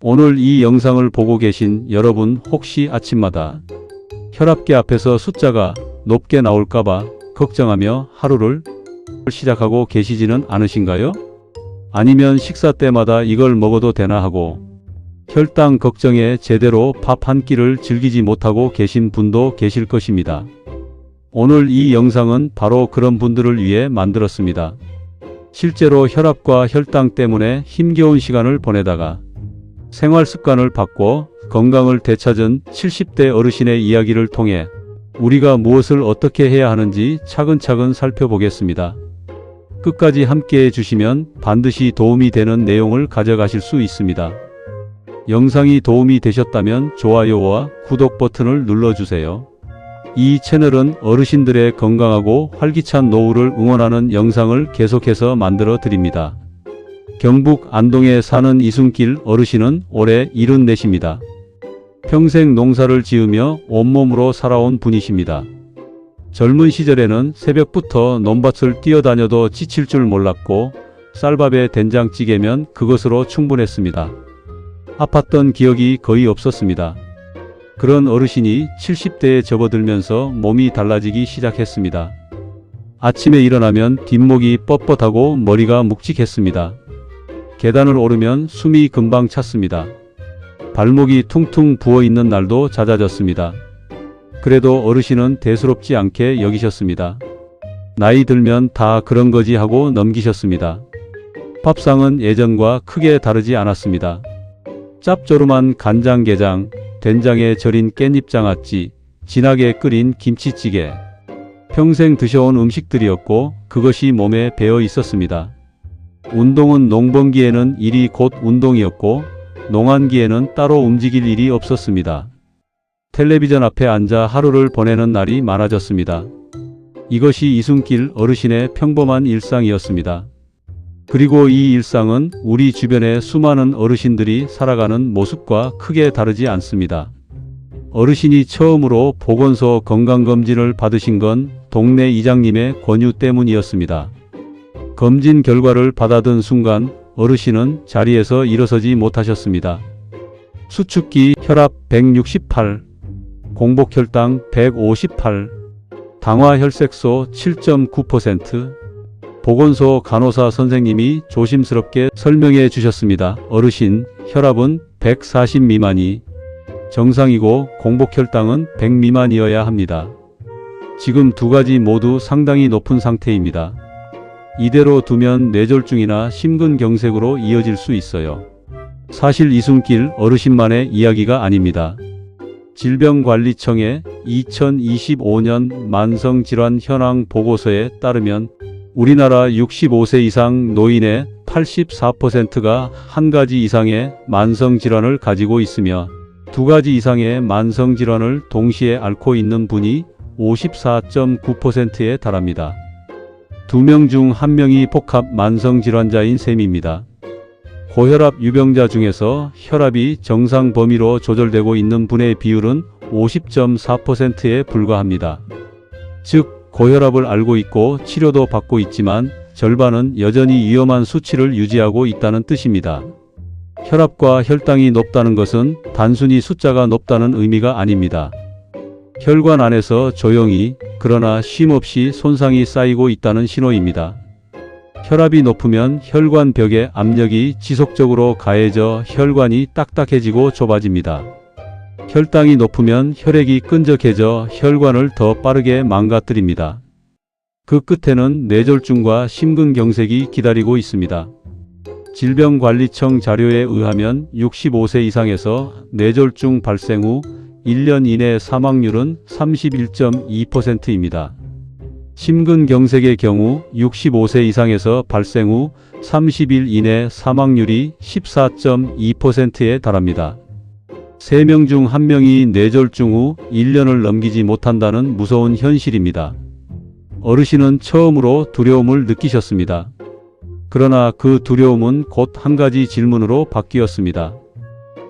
오늘 이 영상을 보고 계신 여러분, 혹시 아침마다 혈압계 앞에서 숫자가 높게 나올까봐 걱정하며 하루를 시작하고 계시지는 않으신가요? 아니면 식사 때마다 이걸 먹어도 되나 하고 혈당 걱정에 제대로 밥 한 끼를 즐기지 못하고 계신 분도 계실 것입니다. 오늘 이 영상은 바로 그런 분들을 위해 만들었습니다. 실제로 혈압과 혈당 때문에 힘겨운 시간을 보내다가 생활 습관을 바꿔 건강을 되찾은 70대 어르신의 이야기를 통해 우리가 무엇을 어떻게 해야 하는지 차근차근 살펴보겠습니다. 끝까지 함께 해주시면 반드시 도움이 되는 내용을 가져가실 수 있습니다. 영상이 도움이 되셨다면 좋아요와 구독 버튼을 눌러주세요. 이 채널은 어르신들의 건강하고 활기찬 노후를 응원하는 영상을 계속해서 만들어 드립니다. 경북 안동에 사는 이순길 어르신은 올해 74입니다. 평생 농사를 지으며 온몸으로 살아온 분이십니다. 젊은 시절에는 새벽부터 논밭을 뛰어다녀도 지칠 줄 몰랐고 쌀밥에 된장찌개면 그것으로 충분했습니다. 아팠던 기억이 거의 없었습니다. 그런 어르신이 70대에 접어들면서 몸이 달라지기 시작했습니다. 아침에 일어나면 뒷목이 뻣뻣하고 머리가 묵직했습니다. 계단을 오르면 숨이 금방 찼습니다. 발목이 퉁퉁 부어있는 날도 잦아졌습니다. 그래도 어르신은 대수롭지 않게 여기셨습니다. 나이 들면 다 그런 거지 하고 넘기셨습니다. 밥상은 예전과 크게 다르지 않았습니다. 짭조름한 간장게장, 된장에 절인 깻잎장아찌, 진하게 끓인 김치찌개. 평생 드셔온 음식들이었고 그것이 몸에 배어 있었습니다. 운동은 농번기에는 일이 곧 운동이었고 농한기에는 따로 움직일 일이 없었습니다. 텔레비전 앞에 앉아 하루를 보내는 날이 많아졌습니다. 이것이 이순길 어르신의 평범한 일상이었습니다. 그리고 이 일상은 우리 주변의 수많은 어르신들이 살아가는 모습과 크게 다르지 않습니다. 어르신이 처음으로 보건소 건강검진을 받으신 건 동네 이장님의 권유 때문이었습니다. 검진 결과를 받아든 순간 어르신은 자리에서 일어서지 못하셨습니다. 수축기 혈압 168, 공복혈당 158, 당화혈색소 7.9%. 보건소 간호사 선생님이 조심스럽게 설명해 주셨습니다. 어르신, 혈압은 140 미만이 정상이고 공복혈당은 100 미만이어야 합니다. 지금 두 가지 모두 상당히 높은 상태입니다. 이대로 두면 뇌졸중이나 심근경색으로 이어질 수 있어요. 사실 이순길 어르신만의 이야기가 아닙니다. 질병관리청의 2025년 만성질환 현황 보고서에 따르면 우리나라 65세 이상 노인의 84%가 한 가지 이상의 만성질환을 가지고 있으며 두 가지 이상의 만성질환을 동시에 앓고 있는 분이 54.9%에 달합니다. 2명 중 1명이 복합 만성질환자인 셈입니다. 고혈압 유병자 중에서 혈압이 정상 범위로 조절되고 있는 분의 비율은 50.4%에 불과합니다. 즉, 고혈압을 앓고 있고 치료도 받고 있지만 절반은 여전히 위험한 수치를 유지하고 있다는 뜻입니다. 혈압과 혈당이 높다는 것은 단순히 숫자가 높다는 의미가 아닙니다. 혈관 안에서 조용히 그러나 쉼없이 손상이 쌓이고 있다는 신호입니다. 혈압이 높으면 혈관 벽에 압력이 지속적으로 가해져 혈관이 딱딱해지고 좁아집니다. 혈당이 높으면 혈액이 끈적해져 혈관을 더 빠르게 망가뜨립니다. 그 끝에는 뇌졸중과 심근경색이 기다리고 있습니다. 질병관리청 자료에 의하면 65세 이상에서 뇌졸중 발생 후 1년 이내 사망률은 31.2%입니다. 심근경색의 경우 65세 이상에서 발생 후 30일 이내 사망률이 14.2%에 달합니다. 3명 중 1명이 뇌졸중 후 1년을 넘기지 못한다는 무서운 현실입니다. 어르신은 처음으로 두려움을 느끼셨습니다. 그러나 그 두려움은 곧 한 가지 질문으로 바뀌었습니다.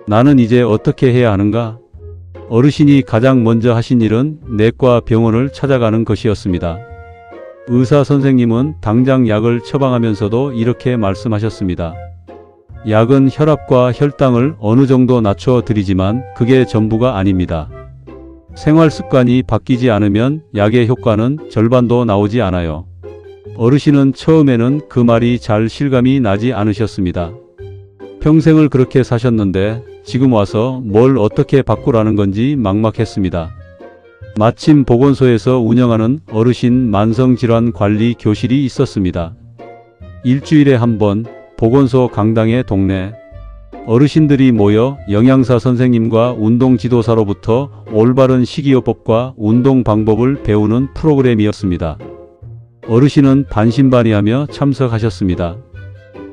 나는 이제 어떻게 해야 하는가? 어르신이 가장 먼저 하신 일은 내과 병원을 찾아가는 것이었습니다. 의사 선생님은 당장 약을 처방하면서도 이렇게 말씀하셨습니다. 약은 혈압과 혈당을 어느 정도 낮춰 드리지만 그게 전부가 아닙니다. 생활 습관이 바뀌지 않으면 약의 효과는 절반도 나오지 않아요. 어르신은 처음에는 그 말이 잘 실감이 나지 않으셨습니다. 평생을 그렇게 사셨는데 지금 와서 뭘 어떻게 바꾸라는 건지 막막했습니다. 마침 보건소에서 운영하는 어르신 만성질환 관리 교실이 있었습니다. 일주일에 한 번 보건소 강당의 동네 어르신들이 모여 영양사 선생님과 운동 지도사로부터 올바른 식이요법과 운동 방법을 배우는 프로그램이었습니다. 어르신은 반신반의하며 참석하셨습니다.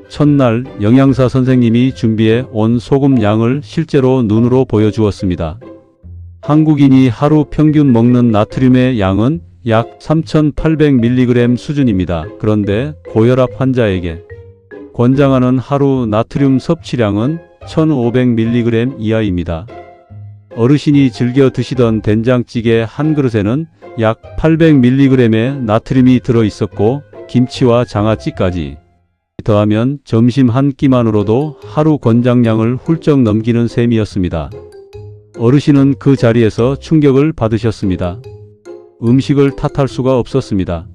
첫날 영양사 선생님이 준비해 온 소금 양을 실제로 눈으로 보여주었습니다. 한국인이 하루 평균 먹는 나트륨의 양은 약 3,800mg 수준입니다. 그런데 고혈압 환자에게 권장하는 하루 나트륨 섭취량은 1,500mg 이하입니다. 어르신이 즐겨 드시던 된장찌개 한 그릇에는 약 800mg의 나트륨이 들어 있었고 김치와 장아찌까지 더하면 점심 한 끼만으로도 하루 권장량을 훌쩍 넘기는 셈이었습니다. 어르신은 그 자리에서 충격을 받으셨습니다. 음식을 탓할 수가 없었습니다.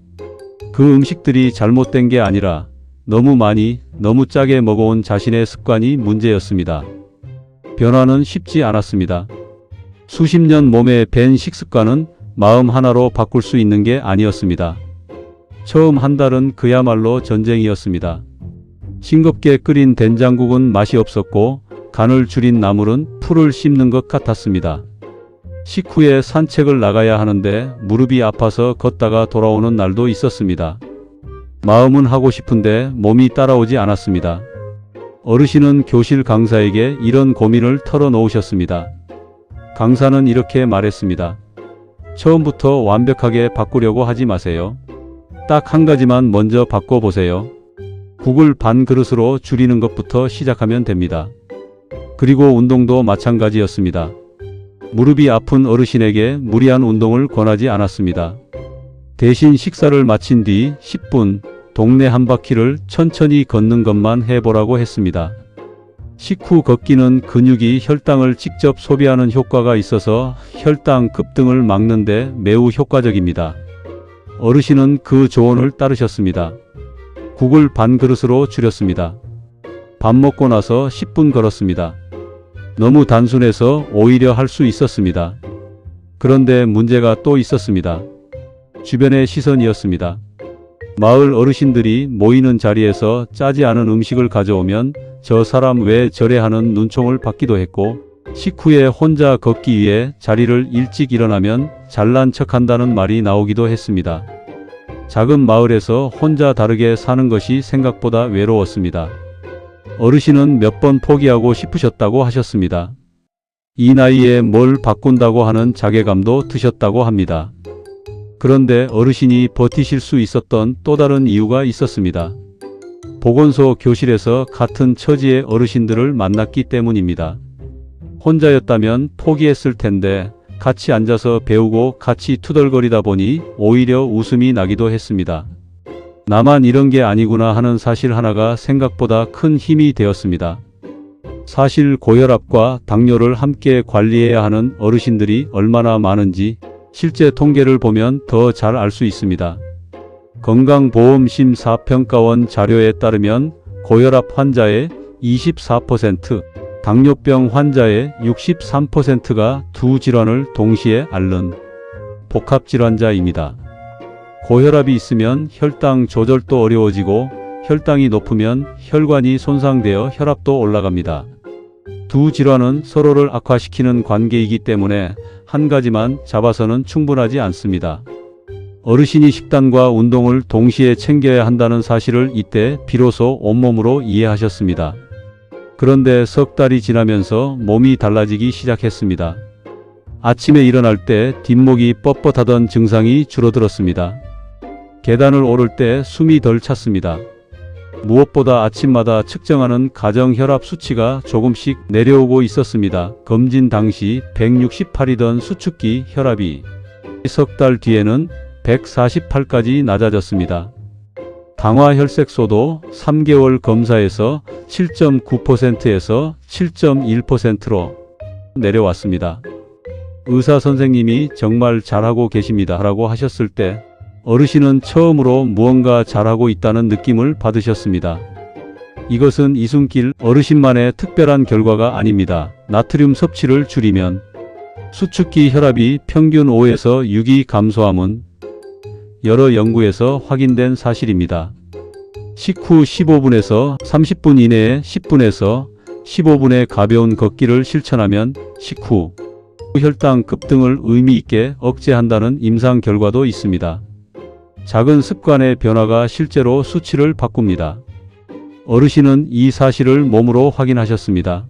그 음식들이 잘못된 게 아니라 너무 많이, 너무 짜게 먹어온 자신의 습관이 문제였습니다. 변화는 쉽지 않았습니다. 수십 년 몸에 밴 식습관은 마음 하나로 바꿀 수 있는 게 아니었습니다. 처음 한 달은 그야말로 전쟁이었습니다. 싱겁게 끓인 된장국은 맛이 없었고 간을 줄인 나물은 풀을 씹는 것 같았습니다. 식후에 산책을 나가야 하는데 무릎이 아파서 걷다가 돌아오는 날도 있었습니다. 마음은 하고 싶은데 몸이 따라오지 않았습니다. 어르신은 교실 강사에게 이런 고민을 털어놓으셨습니다. 강사는 이렇게 말했습니다. 처음부터 완벽하게 바꾸려고 하지 마세요. 딱 한 가지만 먼저 바꿔보세요. 국을 반 그릇으로 줄이는 것부터 시작하면 됩니다. 그리고 운동도 마찬가지였습니다. 무릎이 아픈 어르신에게 무리한 운동을 권하지 않았습니다. 대신 식사를 마친 뒤 10분 동네 한 바퀴를 천천히 걷는 것만 해보라고 했습니다. 식후 걷기는 근육이 혈당을 직접 소비하는 효과가 있어서 혈당 급등을 막는 데 매우 효과적입니다. 어르신은 그 조언을 따르셨습니다. 국을 반 그릇으로 줄였습니다. 밥 먹고 나서 10분 걸었습니다. 너무 단순해서 오히려 할 수 있었습니다. 그런데 문제가 또 있었습니다. 주변의 시선이었습니다. 마을 어르신들이 모이는 자리에서 짜지 않은 음식을 가져오면 저 사람 왜 저래 하는 눈총을 받기도 했고, 식후에 혼자 걷기 위해 자리를 일찍 일어나면 잘난 척한다는 말이 나오기도 했습니다. 작은 마을에서 혼자 다르게 사는 것이 생각보다 외로웠습니다. 어르신은 몇 번 포기하고 싶으셨다고 하셨습니다. 이 나이에 뭘 바꾼다고 하는 자괴감도 드셨다고 합니다. 그런데 어르신이 버티실 수 있었던 또 다른 이유가 있었습니다. 보건소 교실에서 같은 처지의 어르신들을 만났기 때문입니다. 혼자였다면 포기했을 텐데 같이 앉아서 배우고 같이 투덜거리다 보니 오히려 웃음이 나기도 했습니다. 나만 이런 게 아니구나 하는 사실 하나가 생각보다 큰 힘이 되었습니다. 사실 고혈압과 당뇨를 함께 관리해야 하는 어르신들이 얼마나 많은지 실제 통계를 보면 더 잘 알 수 있습니다. 건강보험심사평가원 자료에 따르면 고혈압 환자의 24%, 당뇨병 환자의 63%가 두 질환을 동시에 앓는 복합질환자입니다. 고혈압이 있으면 혈당 조절도 어려워지고 혈당이 높으면 혈관이 손상되어 혈압도 올라갑니다. 두 질환은 서로를 악화시키는 관계이기 때문에 한 가지만 잡아서는 충분하지 않습니다. 어르신이 식단과 운동을 동시에 챙겨야 한다는 사실을 이때 비로소 온몸으로 이해하셨습니다. 그런데 석 달이 지나면서 몸이 달라지기 시작했습니다. 아침에 일어날 때 뒷목이 뻣뻣하던 증상이 줄어들었습니다. 계단을 오를 때 숨이 덜 찼습니다. 무엇보다 아침마다 측정하는 가정 혈압 수치가 조금씩 내려오고 있었습니다. 검진 당시 168이던 수축기 혈압이 석 달 뒤에는 148까지 낮아졌습니다. 당화혈색소도 3개월 검사에서 7.9%에서 7.1%로 내려왔습니다. 의사 선생님이 정말 잘하고 계십니다 라고 하셨을 때 어르신은 처음으로 무언가 잘하고 있다는 느낌을 받으셨습니다. 이것은 이순길 어르신만의 특별한 결과가 아닙니다. 나트륨 섭취를 줄이면 수축기 혈압이 평균 5에서 6이 감소함은 여러 연구에서 확인된 사실입니다. 식후 15분에서 30분 이내에 10분에서 15분의 가벼운 걷기를 실천하면 식후 혈당 급등을 의미 있게 억제한다는 임상 결과도 있습니다. 작은 습관의 변화가 실제로 수치를 바꿉니다. 어르신은 이 사실을 몸으로 확인하셨습니다.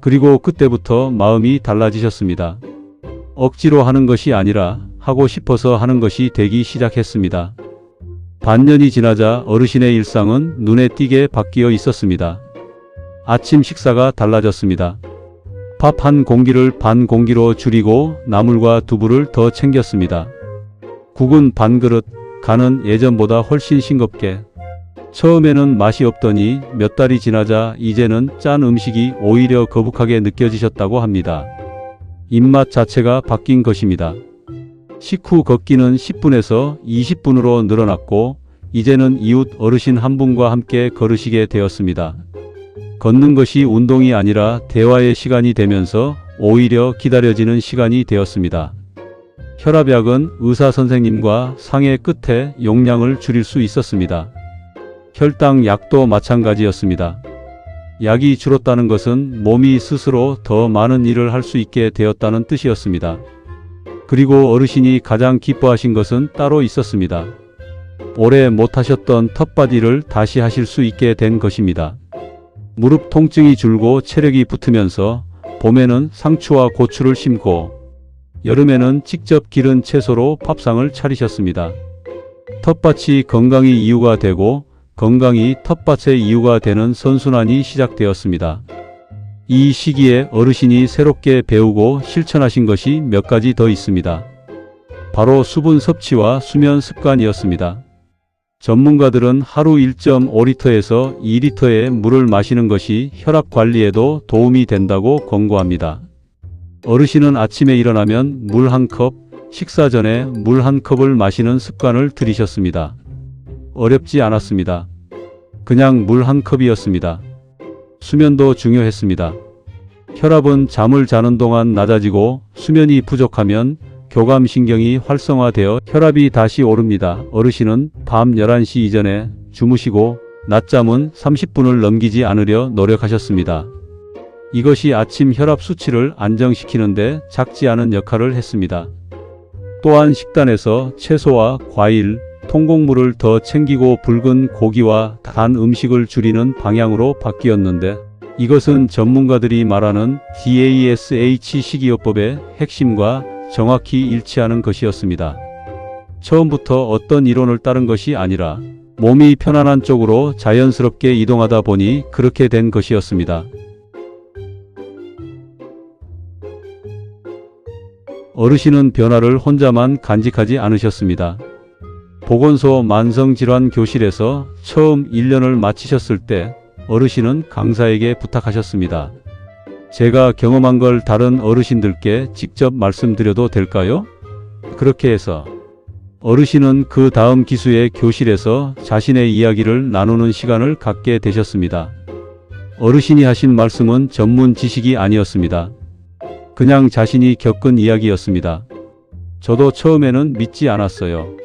그리고 그때부터 마음이 달라지셨습니다. 억지로 하는 것이 아니라 하고 싶어서 하는 것이 되기 시작했습니다. 반년이 지나자 어르신의 일상은 눈에 띄게 바뀌어 있었습니다. 아침 식사가 달라졌습니다. 밥 한 공기를 반 공기로 줄이고 나물과 두부를 더 챙겼습니다. 국은 반 그릇, 간은 예전보다 훨씬 싱겁게. 처음에는 맛이 없더니 몇 달이 지나자 이제는 짠 음식이 오히려 거북하게 느껴지셨다고 합니다. 입맛 자체가 바뀐 것입니다. 식후 걷기는 10분에서 20분으로 늘어났고 이제는 이웃 어르신 한 분과 함께 걸으시게 되었습니다. 걷는 것이 운동이 아니라 대화의 시간이 되면서 오히려 기다려지는 시간이 되었습니다. 혈압약은 의사 선생님과 상의 끝에 용량을 줄일 수 있었습니다. 혈당 약도 마찬가지였습니다. 약이 줄었다는 것은 몸이 스스로 더 많은 일을 할 수 있게 되었다는 뜻이었습니다. 그리고 어르신이 가장 기뻐하신 것은 따로 있었습니다. 오래 못하셨던 텃밭일을 다시 하실 수 있게 된 것입니다. 무릎 통증이 줄고 체력이 붙으면서 봄에는 상추와 고추를 심고 여름에는 직접 기른 채소로 밥상을 차리셨습니다. 텃밭이 건강이 이유가 되고 건강이 텃밭의 이유가 되는 선순환이 시작되었습니다. 이 시기에 어르신이 새롭게 배우고 실천하신 것이 몇 가지 더 있습니다. 바로 수분 섭취와 수면 습관이었습니다. 전문가들은 하루 1.5리터에서 2리터의 물을 마시는 것이 혈압 관리에도 도움이 된다고 권고합니다. 어르신은 아침에 일어나면 물 한 컵, 식사 전에 물 한 컵을 마시는 습관을 들이셨습니다. 어렵지 않았습니다. 그냥 물 한 컵이었습니다. 수면도 중요했습니다. 혈압은 잠을 자는 동안 낮아지고 수면이 부족하면 교감신경이 활성화되어 혈압이 다시 오릅니다. 어르신은 밤 11시 이전에 주무시고 낮잠은 30분을 넘기지 않으려 노력하셨습니다. 이것이 아침 혈압 수치를 안정시키는데 작지 않은 역할을 했습니다. 또한 식단에서 채소와 과일, 통곡물을 더 챙기고 붉은 고기와 단 음식을 줄이는 방향으로 바뀌었는데 이것은 전문가들이 말하는 DASH 식이요법의 핵심과 정확히 일치하는 것이었습니다. 처음부터 어떤 이론을 따른 것이 아니라 몸이 편안한 쪽으로 자연스럽게 이동하다 보니 그렇게 된 것이었습니다. 어르신은 변화를 혼자만 간직하지 않으셨습니다. 보건소 만성질환 교실에서 처음 1년을 마치셨을 때 어르신은 강사에게 부탁하셨습니다. 제가 경험한 걸 다른 어르신들께 직접 말씀드려도 될까요? 그렇게 해서 어르신은 그 다음 기수의 교실에서 자신의 이야기를 나누는 시간을 갖게 되셨습니다. 어르신이 하신 말씀은 전문 지식이 아니었습니다. 그냥 자신이 겪은 이야기였습니다. 저도 처음에는 믿지 않았어요.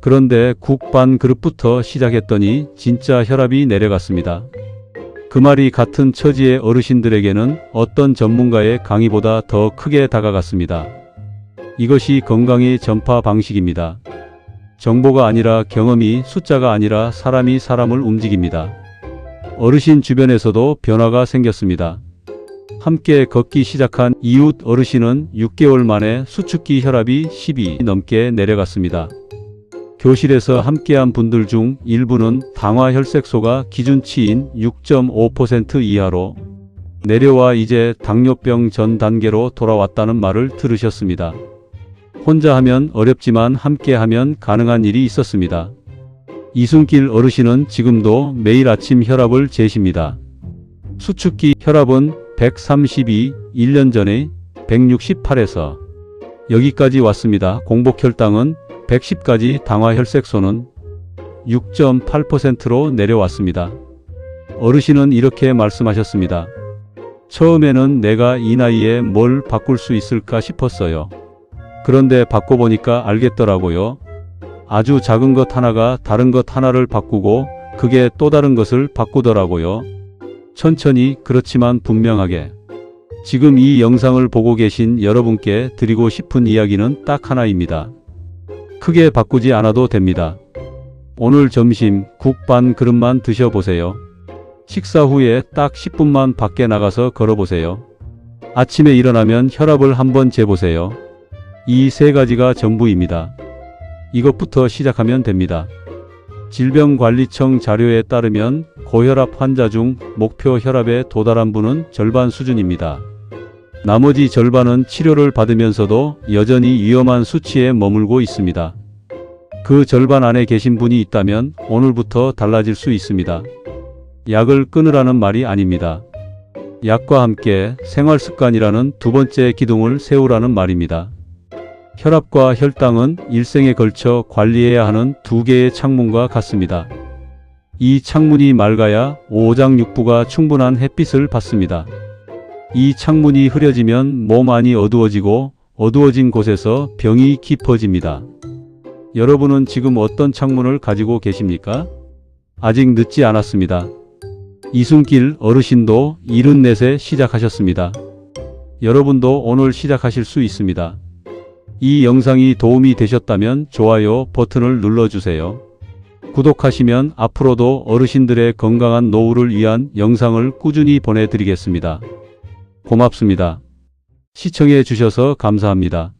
그런데 국 반 그릇부터 시작했더니 진짜 혈압이 내려갔습니다. 그 말이 같은 처지의 어르신들에게는 어떤 전문가의 강의보다 더 크게 다가갔습니다. 이것이 건강의 전파 방식입니다. 정보가 아니라 경험이, 숫자가 아니라 사람이 사람을 움직입니다. 어르신 주변에서도 변화가 생겼습니다. 함께 걷기 시작한 이웃 어르신은 6개월 만에 수축기 혈압이 10이 넘게 내려갔습니다. 교실에서 함께한 분들 중 일부는 당화혈색소가 기준치인 6.5% 이하로 내려와 이제 당뇨병 전 단계로 돌아왔다는 말을 들으셨습니다. 혼자 하면 어렵지만 함께 하면 가능한 일이 있었습니다. 이순길 어르신은 지금도 매일 아침 혈압을 재십니다. 수축기 혈압은 132, 1년 전에 168에서 여기까지 왔습니다. 공복혈당은 110까지, 당화혈색소는 6.8%로 내려왔습니다. 어르신은 이렇게 말씀하셨습니다. 처음에는 내가 이 나이에 뭘 바꿀 수 있을까 싶었어요. 그런데 바꿔보니까 알겠더라고요. 아주 작은 것 하나가 다른 것 하나를 바꾸고 그게 또 다른 것을 바꾸더라고요. 천천히, 그렇지만 분명하게. 지금 이 영상을 보고 계신 여러분께 드리고 싶은 이야기는 딱 하나입니다. 크게 바꾸지 않아도 됩니다. 오늘 점심 국 반 그릇만 드셔보세요. 식사 후에 딱 10분만 밖에 나가서 걸어보세요. 아침에 일어나면 혈압을 한번 재보세요. 이 세 가지가 전부입니다. 이것부터 시작하면 됩니다. 질병관리청 자료에 따르면 고혈압 환자 중 목표 혈압에 도달한 분은 절반 수준입니다. 나머지 절반은 치료를 받으면서도 여전히 위험한 수치에 머물고 있습니다. 그 절반 안에 계신 분이 있다면 오늘부터 달라질 수 있습니다. 약을 끊으라는 말이 아닙니다. 약과 함께 생활습관이라는 두 번째 기둥을 세우라는 말입니다. 혈압과 혈당은 일생에 걸쳐 관리해야 하는 두 개의 창문과 같습니다. 이 창문이 맑아야 오장육부가 충분한 햇빛을 받습니다. 이 창문이 흐려지면 몸 안이 어두워지고 어두워진 곳에서 병이 깊어집니다. 여러분은 지금 어떤 창문을 가지고 계십니까? 아직 늦지 않았습니다. 이순길 어르신도 74세 시작하셨습니다. 여러분도 오늘 시작하실 수 있습니다. 이 영상이 도움이 되셨다면 좋아요 버튼을 눌러주세요. 구독하시면 앞으로도 어르신들의 건강한 노후를 위한 영상을 꾸준히 보내드리겠습니다. 고맙습니다. 시청해 주셔서 감사합니다.